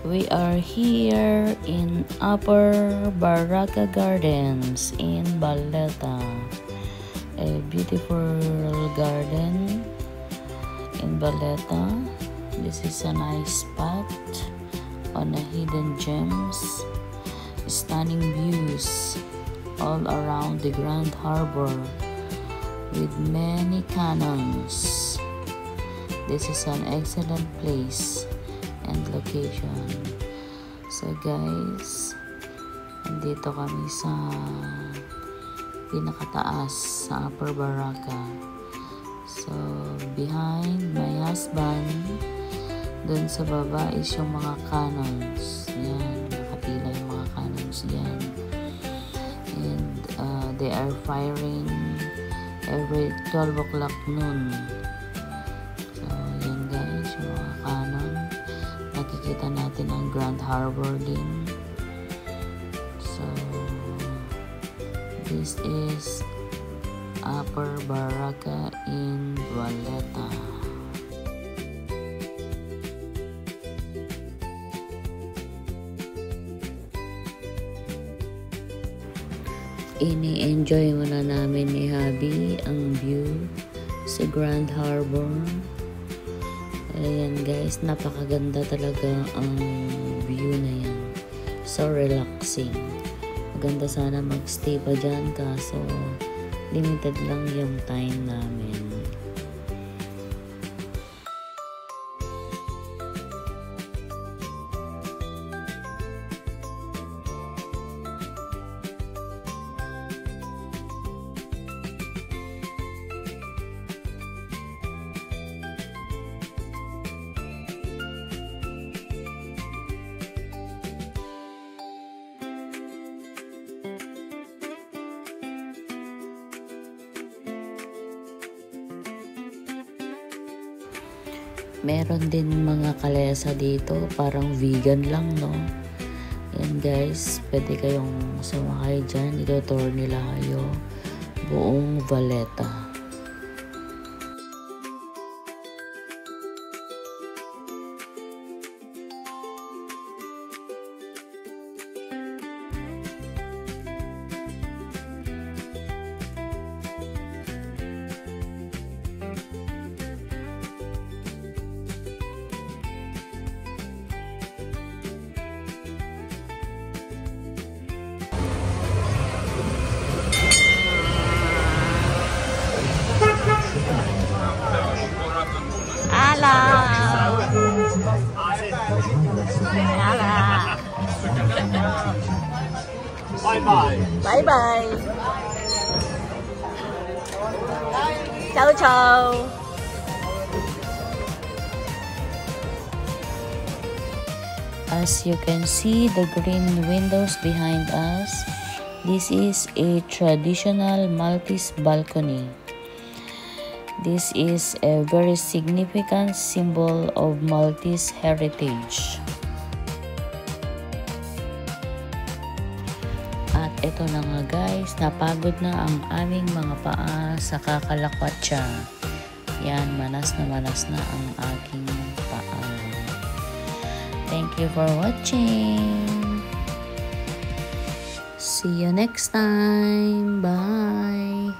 We are here in Upper Baraka Gardens in Baleta. A beautiful garden in Baleta. This is a nice spot on a hidden gems. Stunning views all around the Grand Harbor with many cannons. This is an excellent place and location. So guys, andito kami sa pinakataas sa Upper Baraka. So behind my husband, dun sa baba is yung mga cannons. Yan, nakapila yung mga cannons dyan. And they are firing every 12 o'clock noon. So yan guys, yung mga cannon. Nakikita natin ang Grand Harbor din. So this is Upper Baraka in Baleta. Ini-enjoy muna namin ni Habi ang view sa Grand Harbor. Ayan guys, napakaganda talaga ang view na yan. So relaxing. Maganda sana magstay pa dyan, kaso limited lang yung time namin. Meron din mga kalesa dito, parang vegan lang, no? Yan guys, pwede kayong sumakay dyan. Ito-tour nila kayo buong Baleta. Bye-bye. Bye-bye. Ciao, ciao. As you can see the green windows behind us, this is a traditional Maltese balcony. This is a very significant symbol of Maltese heritage. At ito na nga guys, napagod na ang aming mga paa sa kakalakwatsa. Yan, manas na ang aking paa. Thank you for watching. See you next time. Bye.